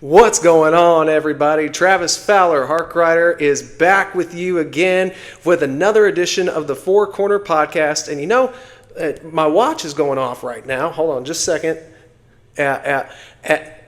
What's going on, everybody? Travis Fowler, Harkrider, is back with you again with another edition of the Four Corner Podcast. And my watch is going off right now. Hold on just a second.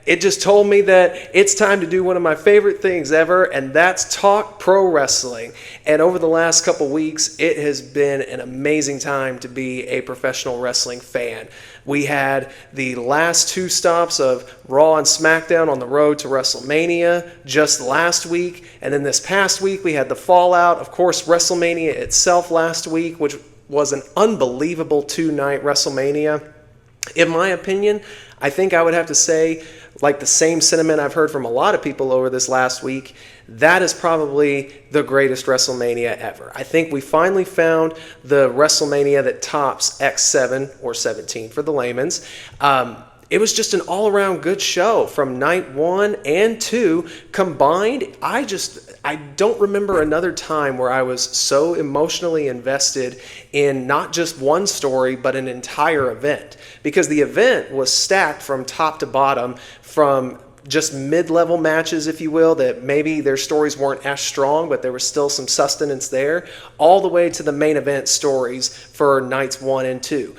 It just told me that it's time to do one of my favorite things ever, and that's talk pro wrestling. And over the last couple weeks, it has been an amazing time to be a professional wrestling fan. We had the last two stops of Raw and SmackDown on the road to WrestleMania just last week, and then this past week we had the fallout. Of course, WrestleMania itself last week, which was an unbelievable two-night WrestleMania. In my opinion, I think I would have to say, like the same sentiment I've heard from a lot of people over this last week, that is probably the greatest WrestleMania ever. I think we finally found the WrestleMania that tops X7 or 17 for the layman's. It was just an all-around good show from night 1 and 2 combined. I don't remember another time where I was so emotionally invested in not just one story, but an entire event. Because the event was stacked from top to bottom, from just mid-level matches, if you will, that maybe their stories weren't as strong, but there was still some sustenance there, all the way to the main event stories for nights 1 and 2.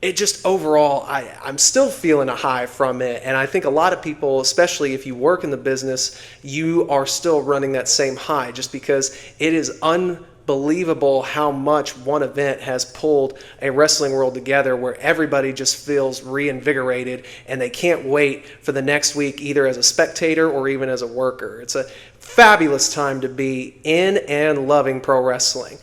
It just overall, I'm still feeling a high from it. And I think a lot of people, especially if you work in the business, you are still running that same high just because it is unbelievable how much one event has pulled a wrestling world together where everybody just feels reinvigorated and they can't wait for the next week either as a spectator or even as a worker. It's a fabulous time to be in and loving pro wrestling.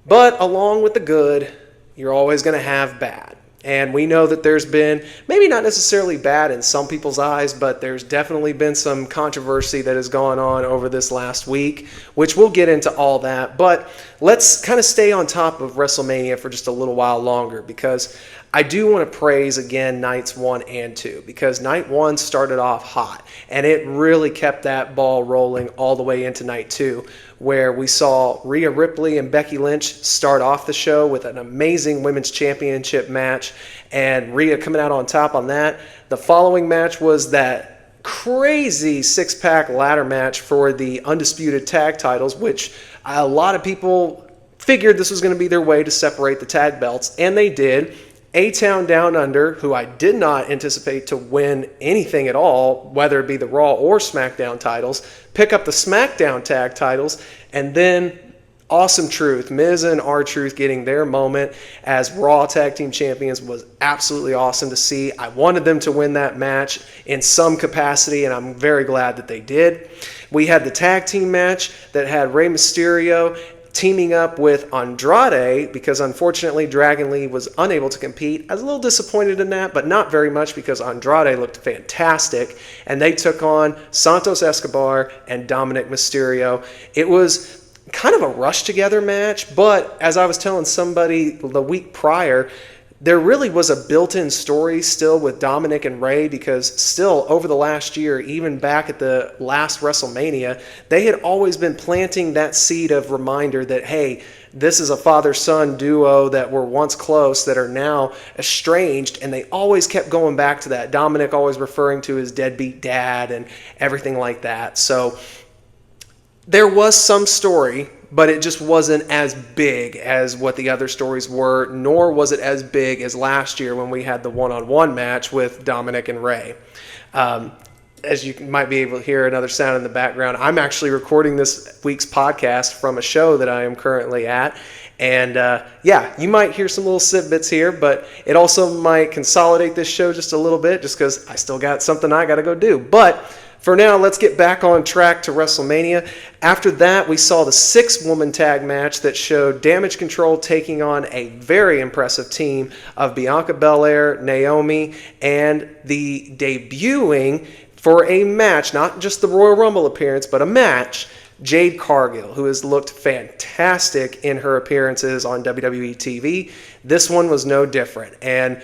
But along with the good, you're always going to have bad. And we know that there's been, maybe not necessarily bad in some people's eyes, but there's definitely been some controversy that has gone on over this last week, which we'll get into all that. But let's kind of stay on top of WrestleMania for just a little while longer, because I do want to praise again nights 1 and 2, because night 1 started off hot, and it really kept that ball rolling all the way into night 2, where we saw Rhea Ripley and Becky Lynch start off the show with an amazing women's championship match, and Rhea coming out on top on that. The following match was that crazy six-pack ladder match for the undisputed tag titles, which a lot of people figured this was going to be their way to separate the tag belts, and they did. A-Town Down Under, who I did not anticipate to win anything at all, whether it be the Raw or SmackDown titles, pick up the SmackDown tag titles, and then Awesome Truth, Miz and R-Truth getting their moment as Raw Tag Team Champions was absolutely awesome to see. I wanted them to win that match in some capacity, and I'm very glad that they did. We had the tag team match that had Rey Mysterio teaming up with Andrade, because unfortunately Dragon Lee was unable to compete. I was a little disappointed in that, but not very much, because Andrade looked fantastic, and they took on Santos Escobar and Dominic Mysterio. It was kind of a rush together match, but as I was telling somebody the week prior, there really was a built-in story still with Dominic and Rey, because still over the last year, even back at the last WrestleMania, they had always been planting that seed of reminder that, hey, this is a father-son duo that were once close that are now estranged, and they always kept going back to that. Dominic always referring to his deadbeat dad and everything like that. So there was some story, but it just wasn't as big as what the other stories were, nor was it as big as last year when we had the one-on-one match with Dominic and Rey. As you might be able to hear another sound in the background, I'm actually recording this week's podcast from a show that I am currently at. And you might hear some little tidbits here, but it also might consolidate this show just a little bit, just because I still got something I got to go do. But for now, let's get back on track to WrestleMania. After that, we saw the 6-woman tag match that showed Damage Control taking on a very impressive team of Bianca Belair, Naomi, and the debuting for a match, not just the Royal Rumble appearance, but a match, Jade Cargill, who has looked fantastic in her appearances on WWE TV. This one was no different. And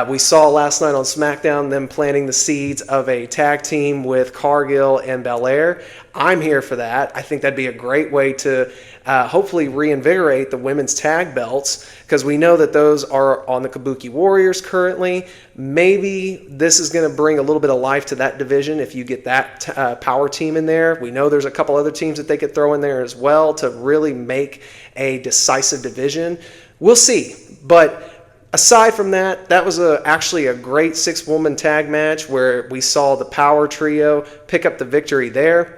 we saw last night on SmackDown them planting the seeds of a tag team with Cargill and Belair. I'm here for that. I think that'd be a great way to hopefully reinvigorate the women's tag belts, because we know that those are on the Kabuki Warriors currently. Maybe this is going to bring a little bit of life to that division if you get that power team in there. We know there's a couple other teams that they could throw in there as well to really make a decisive division. We'll see. But aside from that, that was actually a great 6-woman tag match where we saw the Power Trio pick up the victory there.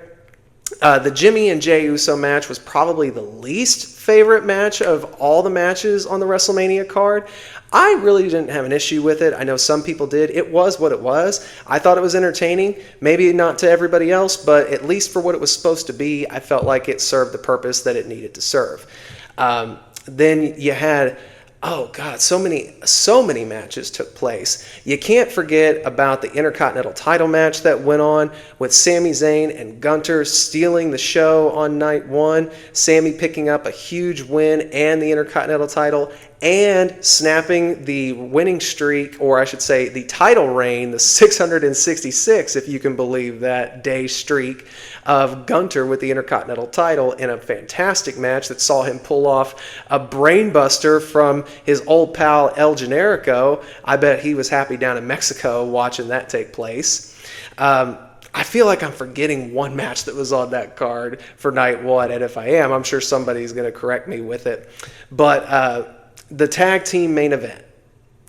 The Jimmy and Jey Uso match was probably the least favorite match of all the matches on the WrestleMania card. I really didn't have an issue with it. I know some people did. It was what it was. I thought it was entertaining. Maybe not to everybody else, but at least for what it was supposed to be, I felt like it served the purpose that it needed to serve. Then you had, oh God, so many matches took place. You can't forget about the Intercontinental title match that went on with Sami Zayn and Gunther stealing the show on night one. Sami picking up a huge win and the Intercontinental title, and snapping the winning streak, or I should say the title reign, the 666, if you can believe that day streak, of Gunther with the Intercontinental title in a fantastic match that saw him pull off a brainbuster from his old pal El Generico. I bet he was happy down in Mexico watching that take place. I feel like I'm forgetting one match that was on that card for night one, and if I am, I'm sure somebody's going to correct me with it. But the tag team main event,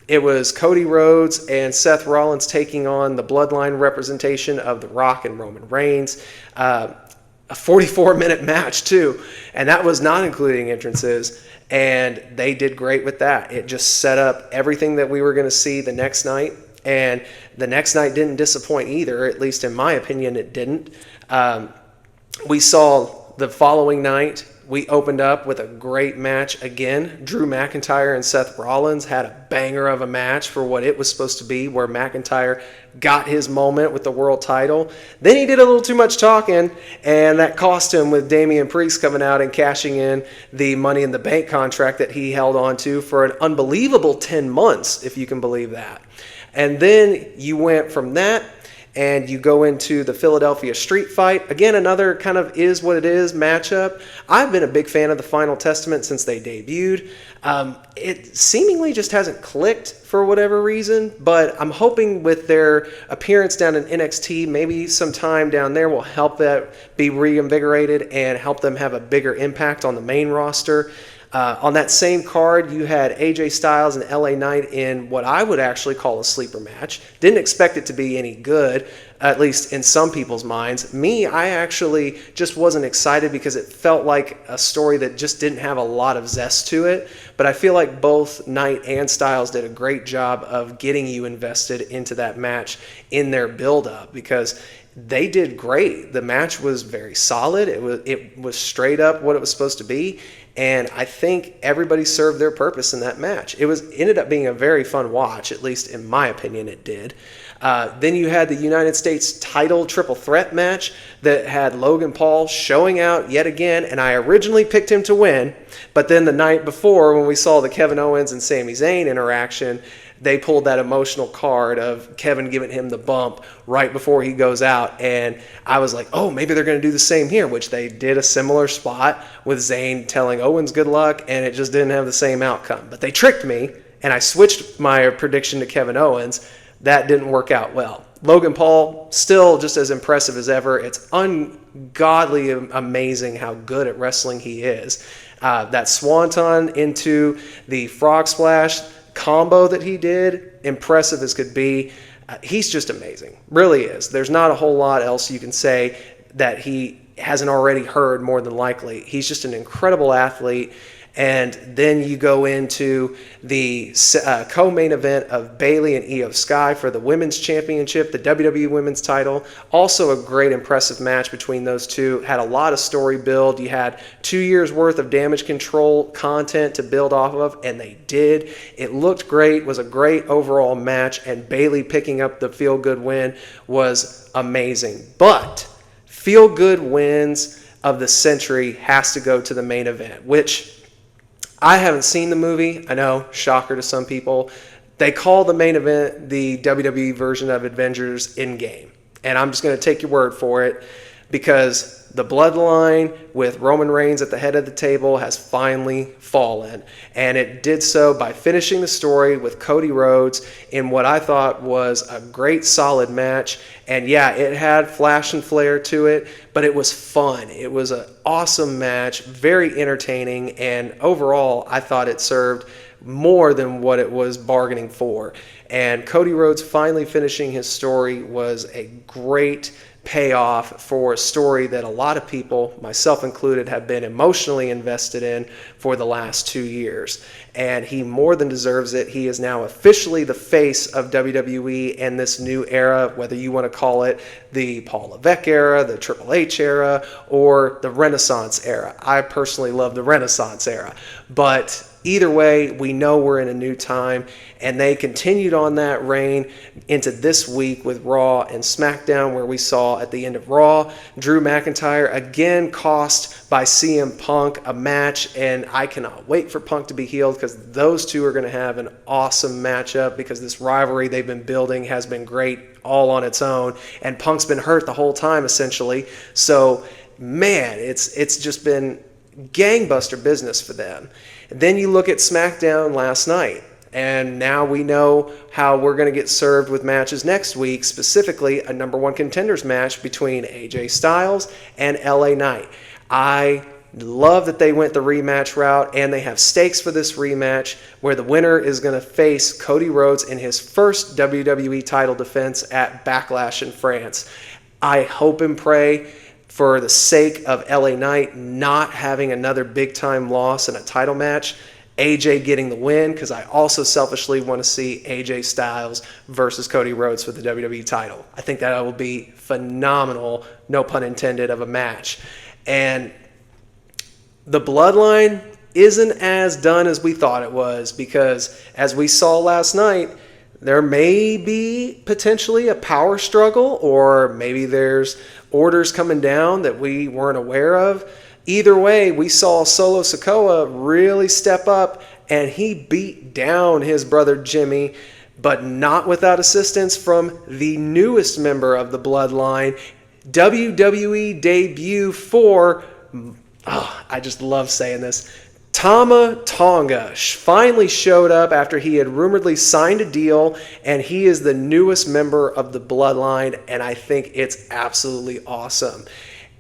it was Cody Rhodes and Seth Rollins taking on the bloodline representation of The Rock and Roman Reigns. A 44-minute match, too, and that was not including entrances, and they did great with that. It just set up everything that we were going to see the next night, and the next night didn't disappoint either, at least in my opinion it didn't. We saw the following night, we opened up with a great match again. Drew McIntyre and Seth Rollins had a banger of a match for what it was supposed to be, where McIntyre got his moment with the world title. Then he did a little too much talking, and that cost him with Damian Priest coming out and cashing in the Money in the Bank contract that he held on to for an unbelievable 10 months, if you can believe that. And then you went from that and you go into the Philadelphia Street Fight. Again, another kind of is what it is matchup. I've been a big fan of the Final Testament since they debuted. It seemingly just hasn't clicked for whatever reason, but I'm hoping with their appearance down in NXT, maybe some time down there will help that be reinvigorated and help them have a bigger impact on the main roster. On that same card, you had AJ Styles and LA Knight in what I would actually call a sleeper match. Didn't expect it to be any good, at least in some people's minds. Me, I actually just wasn't excited because it felt like a story that just didn't have a lot of zest to it. But I feel like both Knight and Styles did a great job of getting you invested into that match in their build-up, because they did great. The match was very solid. It was straight up what it was supposed to be. And I think everybody served their purpose in that match. It ended up being a very fun watch, at least in my opinion it did. Then you had the United States title triple threat match that had Logan Paul showing out yet again, and I originally picked him to win, but then the night before when we saw the Kevin Owens and Sami Zayn interaction, they pulled that emotional card of Kevin giving him the bump right before he goes out. And I was like, oh, maybe they're going to do the same here, which they did a similar spot with Zayn telling Owens good luck, and it just didn't have the same outcome. But they tricked me, and I switched my prediction to Kevin Owens. That didn't work out well. Logan Paul, still just as impressive as ever. It's ungodly amazing how good at wrestling he is. That swanton into the frog splash combo that he did, impressive as could be. He's just amazing, really is. There's not a whole lot else you can say that he hasn't already heard, more than likely. He's just an incredible athlete. And then you go into the co-main event of Bayley and Io Sky for the Women's Championship, the WWE Women's title. Also a great, impressive match between those two. Had a lot of story build. You had 2 years worth of Damage Control content to build off of, and they did. It looked great, was a great overall match, and Bayley picking up the feel-good win was amazing. But feel-good wins of the century has to go to the main event, which I haven't seen the movie. I know, shocker to some people. They call the main event the WWE version of Avengers Endgame. And I'm just going to take your word for it, because the bloodline with Roman Reigns at the head of the table has finally fallen. And it did so by finishing the story with Cody Rhodes in what I thought was a great, solid match. And yeah, it had flash and flair to it, but it was fun. It was an awesome match, very entertaining, and overall, I thought it served more than what it was bargaining for. And Cody Rhodes finally finishing his story was a great payoff for a story that a lot of people, myself included, have been emotionally invested in for the last 2 years. And he more than deserves it. He is now officially the face of WWE in this new era, whether you want to call it the Paul Levesque era, the Triple H era, or the Renaissance era. I personally love the Renaissance era. But either way, we know we're in a new time, and they continued on that reign into this week with Raw and SmackDown, where we saw at the end of Raw, Drew McIntyre again cost by CM Punk a match, and I cannot wait for Punk to be healed, because those two are going to have an awesome matchup, because this rivalry they've been building has been great all on its own, and Punk's been hurt the whole time essentially. So man, it's just been gangbuster business for them. Then you look at SmackDown last night, and now we know how we're going to get served with matches next week, specifically a number one contenders match between AJ Styles and LA Knight. I love that they went the rematch route, and they have stakes for this rematch where the winner is going to face Cody Rhodes in his first WWE title defense at Backlash in France. I hope and pray, for the sake of LA Knight not having another big-time loss in a title match, AJ getting the win, because I also selfishly want to see AJ Styles versus Cody Rhodes for the WWE title. I think that will be phenomenal, no pun intended, of a match. And the bloodline isn't as done as we thought it was, because as we saw last night, there may be potentially a power struggle, or maybe there's orders coming down that we weren't aware of. Either way, we saw Solo Sikoa really step up, and he beat down his brother Jimmy, but not without assistance from the newest member of the bloodline, WWE debut for, I just love saying this, Tama Tonga finally showed up after he had rumoredly signed a deal, and he is the newest member of the bloodline, and I think it's absolutely awesome.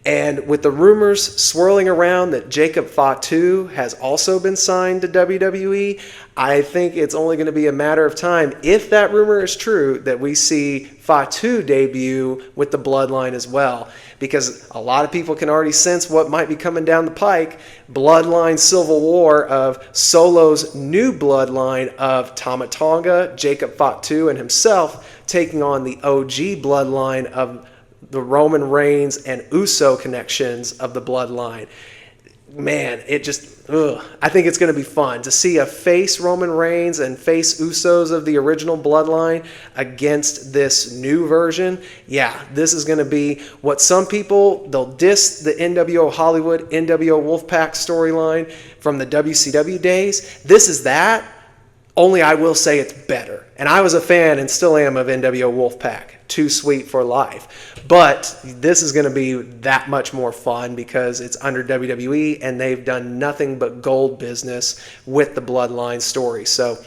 And with the rumors swirling around that Jacob Fatu has also been signed to WWE, I think it's only going to be a matter of time, if that rumor is true, that we see Fatu debut with the bloodline as well. Because a lot of people can already sense what might be coming down the pike. Bloodline civil war of Solo's new bloodline of Tama Tonga, Jacob Fatu, and himself taking on the OG bloodline of the Roman Reigns and Uso connections of the bloodline. Man, it just, I think it's going to be fun to see a face Roman Reigns and face Usos of the original bloodline against this new version. Yeah, this is going to be what some people, they'll diss the NWO Hollywood, NWO Wolfpack storyline from the WCW days. This is that, only I will say it's better. And I was a fan and still am of NWO Wolfpack. Too sweet for life. But this is going to be that much more fun because it's under WWE and they've done nothing but gold business with the bloodline story. So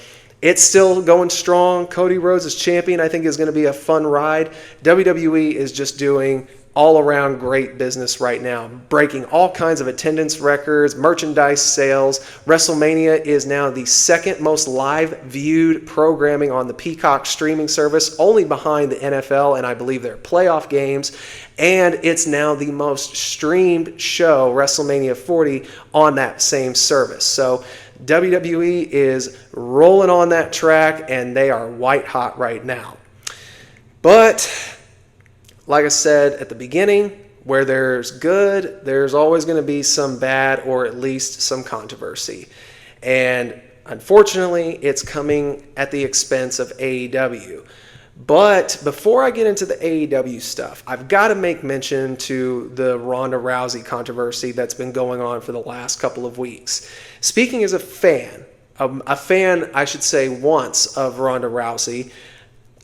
it's still going strong. Cody Rhodes as champion, I think, is going to be a fun ride. WWE is just doing all-around great business right now, breaking all kinds of attendance records, merchandise sales. WrestleMania is now the second most live-viewed programming on the Peacock streaming service, only behind the NFL and I believe their playoff games. And it's now the most streamed show, WrestleMania 40, on that same service. So WWE is rolling on that track, and they are white hot right now. But like I said at the beginning, where there's good, there's always going to be some bad, or at least some controversy. And unfortunately, it's coming at the expense of AEW. But before I get into the AEW stuff, I've got to make mention to the Ronda Rousey controversy that's been going on for the last couple of weeks. Speaking as a fan, I should say once, of Ronda Rousey,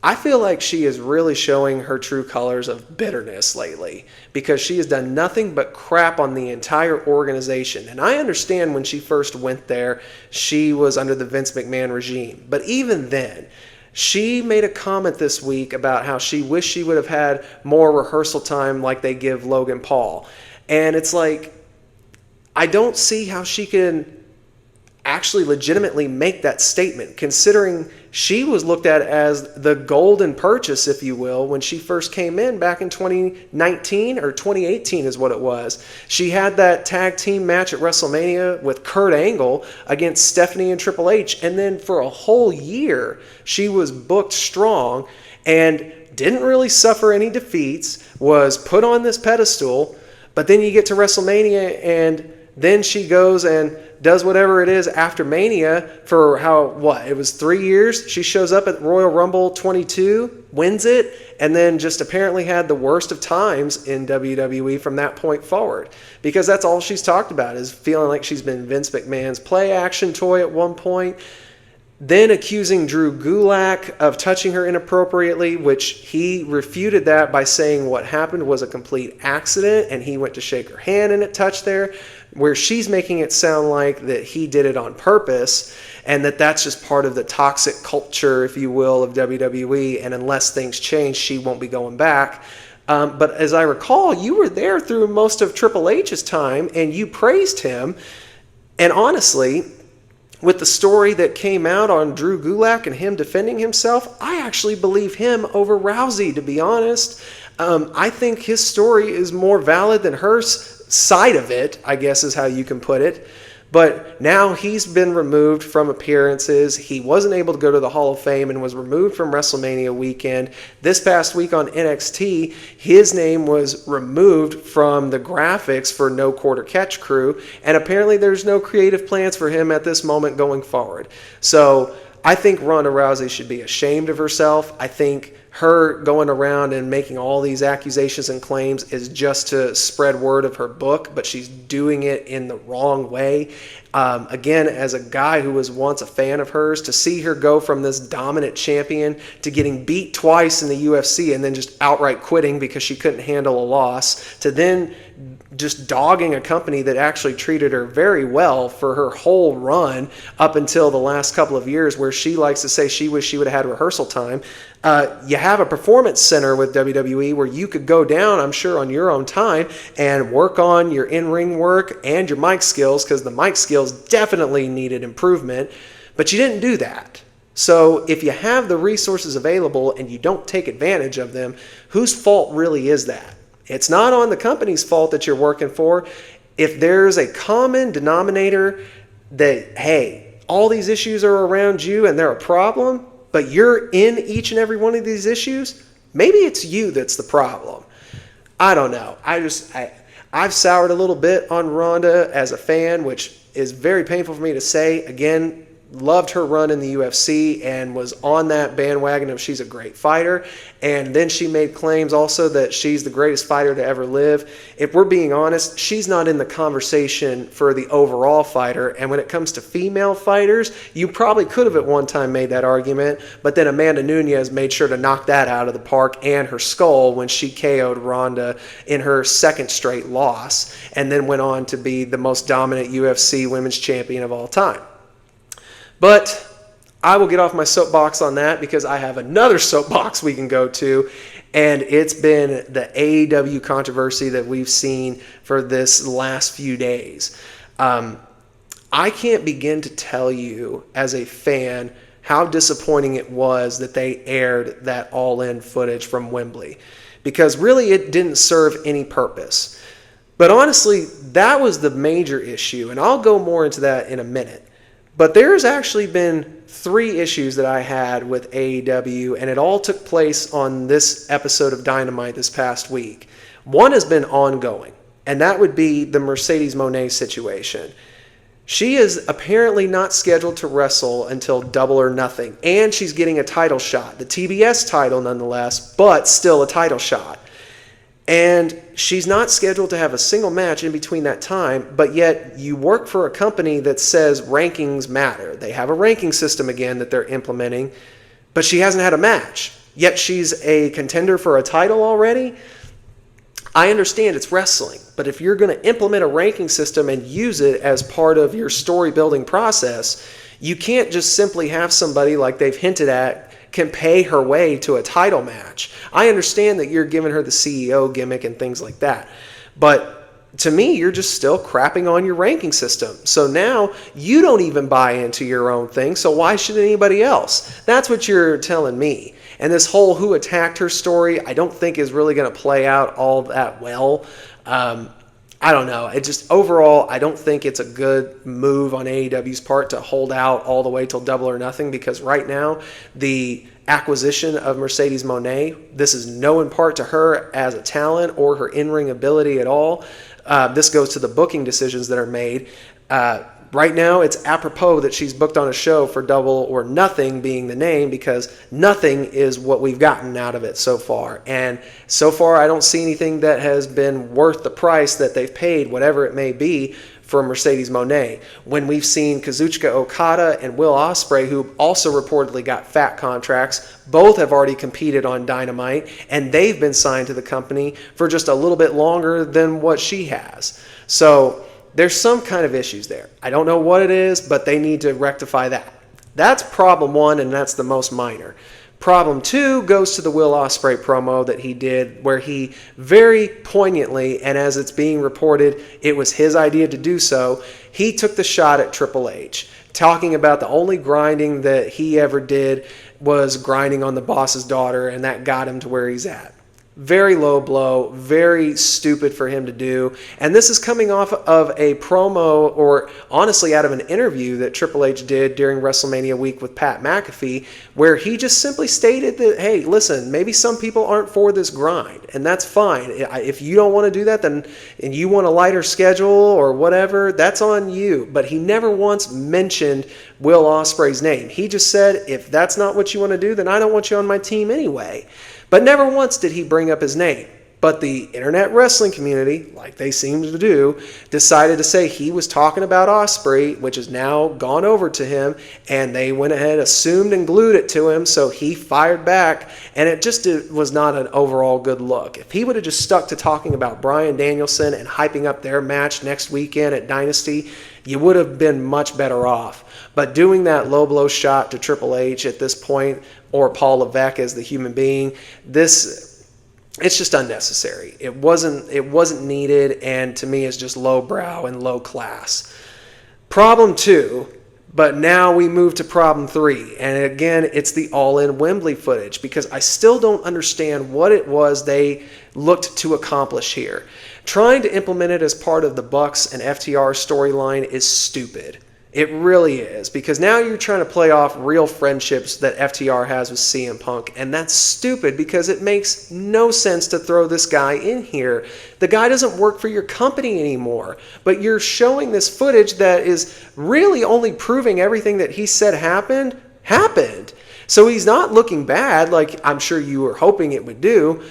I feel like she is really showing her true colors of bitterness lately because she has done nothing but crap on the entire organization. And I understand when she first went there, she was under the Vince McMahon regime. But even then, she made a comment this week about how she wished she would have had more rehearsal time like they give Logan Paul. And it's like, I don't see how she can actually legitimately make that statement, considering she was looked at as the golden purchase, if you will, when she first came in back in 2019 or 2018 is what it was. She had that tag team match at WrestleMania with Kurt Angle against Stephanie and Triple H, and then for a whole year she was booked strong and didn't really suffer any defeats, was put on this pedestal, but then you get to WrestleMania and then she goes and does whatever it is after Mania for it was 3 years. She shows up at Royal Rumble 22, wins it, and then just apparently had the worst of times in WWE from that point forward. Because that's all she's talked about, is feeling like she's been Vince McMahon's play action toy at one point. Then accusing Drew Gulak of touching her inappropriately, which he refuted that by saying what happened was a complete accident and he went to shake her hand and it touched there, where she's making it sound like that he did it on purpose and that that's just part of the toxic culture, if you will, of WWE, and unless things change, she won't be going back. But as I recall, you were there through most of Triple H's time and you praised him. And honestly, with the story that came out on Drew Gulak and him defending himself, I actually believe him over Rousey, to be honest. I think his story is more valid than her side of it, I guess is how you can put it. But now he's been removed from appearances. He wasn't able to go to the Hall of Fame and was removed from WrestleMania weekend. This past week on NXT, his name was removed from the graphics for No Quarter Catch Crew, and apparently there's no creative plans for him at this moment going forward. So I think Ronda Rousey should be ashamed of herself. I think her going around and making all these accusations and claims is just to spread word of her book, but she's doing it in the wrong way. Again, as a guy who was once a fan of hers, to see her go from this dominant champion to getting beat twice in the UFC and then just outright quitting because she couldn't handle a loss, to then just dogging a company that actually treated her very well for her whole run up until the last couple of years, where she likes to say she wished she would have had rehearsal time. You have a performance center with WWE where you could go down, I'm sure, on your own time and work on your in-ring work and your mic skills, because the mic skills definitely needed improvement, but you didn't do that. So if you have the resources available and you don't take advantage of them, whose fault really is that? It's not on the company's fault that you're working for. If there's a common denominator that, hey, all these issues are around you and they're a problem, but you're in each and every one of these issues, maybe it's you that's the problem. I don't know. I've soured a little bit on Ronda as a fan, which is very painful for me to say. Again, loved her run in the UFC and was on that bandwagon of she's a great fighter. And then she made claims also that she's the greatest fighter to ever live. If we're being honest, she's not in the conversation for the overall fighter. And when it comes to female fighters, you probably could have at one time made that argument, but then Amanda Nunes made sure to knock that out of the park and her skull when she KO'd Ronda in her second straight loss, and then went on to be the most dominant UFC women's champion of all time. But I will get off my soapbox on that because I have another soapbox we can go to, and it's been the AEW controversy that we've seen for this last few days. I can't begin to tell you as a fan how disappointing it was that they aired that all-in footage from Wembley, because really it didn't serve any purpose. But honestly, that was the major issue, and I'll go more into that in a minute. But there's actually been 3 issues that I had with AEW, and it all took place on this episode of Dynamite this past week. One has been ongoing, and that would be the Mercedes Moné situation. She is apparently not scheduled to wrestle until Double or Nothing, and she's getting a title shot, the TBS title nonetheless, but still a title shot. And she's not scheduled to have a single match in between that time, but yet you work for a company that says rankings matter. They have a ranking system again that they're implementing, but she hasn't had a match. Yet she's a contender for a title already. I understand it's wrestling, but if you're going to implement a ranking system and use it as part of your story building process, you can't just simply have somebody, like they've hinted at, can pay her way to a title match. I understand that you're giving her the CEO gimmick and things like that, but to me, you're just still crapping on your ranking system. So now you don't even buy into your own thing, so why should anybody else? That's what you're telling me. And this whole who attacked her story, I don't think is really going to play out all that well. I don't know. It just overall, I don't think it's a good move on AEW's part to hold out all the way till Double or Nothing, because right now the acquisition of Mercedes Moné, this is no in part to her as a talent or her in-ring ability at all. This goes to the booking decisions that are made. Right now, it's apropos that she's booked on a show for Double or Nothing being the name, because nothing is what we've gotten out of it so far. And so far, I don't see anything that has been worth the price that they've paid, whatever it may be, for Mercedes Moné. When we've seen Kazuchika Okada and Will Ospreay, who also reportedly got fat contracts, both have already competed on Dynamite, and they've been signed to the company for just a little bit longer than what she has. So there's some kind of issues there. I don't know what it is, but they need to rectify that. That's problem one, and that's the most minor. Problem two goes to the Will Ospreay promo that he did, where he very poignantly, and as it's being reported, it was his idea to do so, he took the shot at Triple H, talking about the only grinding that he ever did was grinding on the boss's daughter, and that got him to where he's at. Very low blow, very stupid for him to do. And this is coming off of a promo, or honestly out of an interview that Triple H did during WrestleMania week with Pat McAfee, where he just simply stated that, hey, listen, maybe some people aren't for this grind, and that's fine. If you don't want to do that, then and you want a lighter schedule or whatever, that's on you. But he never once mentioned Will Ospreay's name. He just said, if that's not what you want to do, then I don't want you on my team anyway. But never once did he bring up his name. But the internet wrestling community, like they seem to do, decided to say he was talking about Ospreay, which has now gone over to him, and they went ahead, assumed and glued it to him, so he fired back, and it just was not an overall good look. If he would have just stuck to talking about Bryan Danielson and hyping up their match next weekend at Dynasty, you would have been much better off. But doing that low blow shot to Triple H at this point, or Paul Levesque as the human being, it's just unnecessary. It wasn't needed, and to me it's just lowbrow and low class. Problem two, but now we move to problem three, and again it's the all-in Wembley footage, because I still don't understand what it was they looked to accomplish here. Trying to implement it as part of the Bucks and FTR storyline is stupid. It really is, because now you're trying to play off real friendships that FTR has with CM Punk, and that's stupid because it makes no sense to throw this guy in here. The guy doesn't work for your company anymore, but you're showing this footage that is really only proving everything that he said happened. So he's not looking bad like I'm sure you were hoping it would do.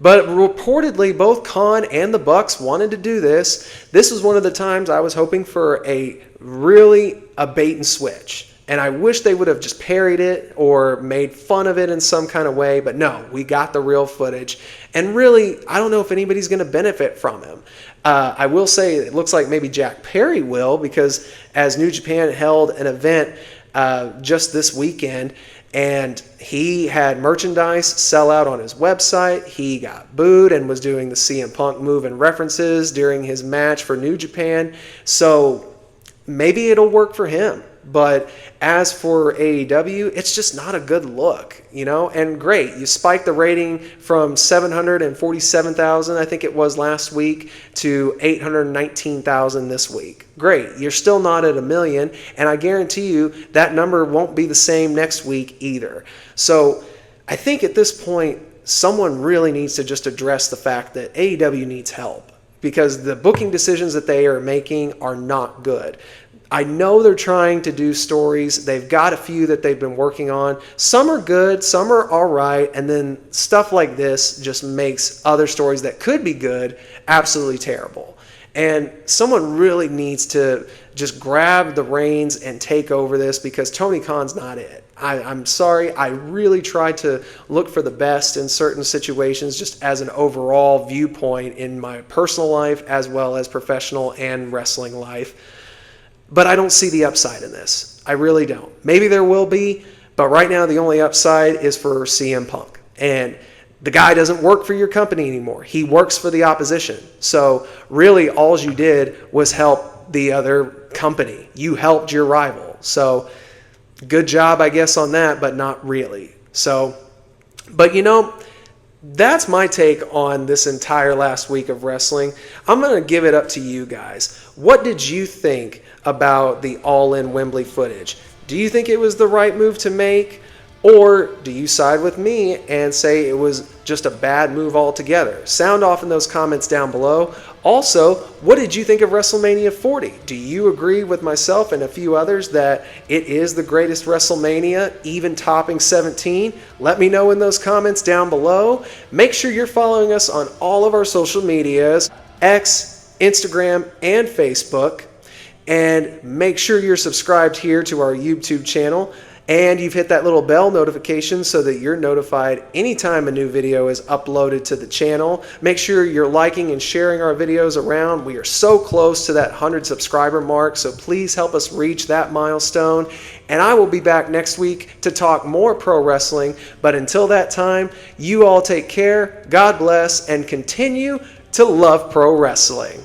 But reportedly, both Khan and the Bucks wanted to do this. This was one of the times I was hoping for a bait and switch. And I wish they would have just parried it or made fun of it in some kind of way. But no, we got the real footage. And really, I don't know if anybody's going to benefit from him. I will say it looks like maybe Jack Perry will, because as New Japan held an event just this weekend, and he had merchandise sell out on his website. He got booed and was doing the CM Punk move and references during his match for New Japan. So maybe it'll work for him. But as for AEW, it's just not a good look, you know? And great, you spiked the rating from 747,000, I think it was last week, to 819,000 this week. Great, you're still not at 1 million, and I guarantee you that number won't be the same next week either. So I think at this point, someone really needs to just address the fact that AEW needs help, because the booking decisions that they are making are not good. I know they're trying to do stories. They've got a few that they've been working on. Some are good, some are all right, and then stuff like this just makes other stories that could be good absolutely terrible. And someone really needs to just grab the reins and take over this, because Tony Khan's not it. I'm sorry. I really tried to look for the best in certain situations, just as an overall viewpoint in my personal life as well as professional and wrestling life. But I don't see the upside in this. I really don't. Maybe there will be, but right now the only upside is for CM Punk. And the guy doesn't work for your company anymore. He works for the opposition. So really all you did was help the other company. You helped your rival. So good job, I guess, on that, but not really. So, but that's my take on this entire last week of wrestling. I'm going to give it up to you guys. What did you think about the All-In Wembley footage? Do you think it was the right move to make? Or do you side with me and say it was just a bad move altogether? Sound off in those comments down below. Also, what did you think of WrestleMania 40? Do you agree with myself and a few others that it is the greatest WrestleMania, even topping 17? Let me know in those comments down below. Make sure you're following us on all of our social medias, X, Instagram, and Facebook. And make sure you're subscribed here to our YouTube channel. And you've hit that little bell notification so that you're notified anytime a new video is uploaded to the channel. Make sure you're liking and sharing our videos around. We are so close to that 100 subscriber mark, so please help us reach that milestone. And I will be back next week to talk more pro wrestling. But until that time, you all take care, God bless, and continue to love pro wrestling.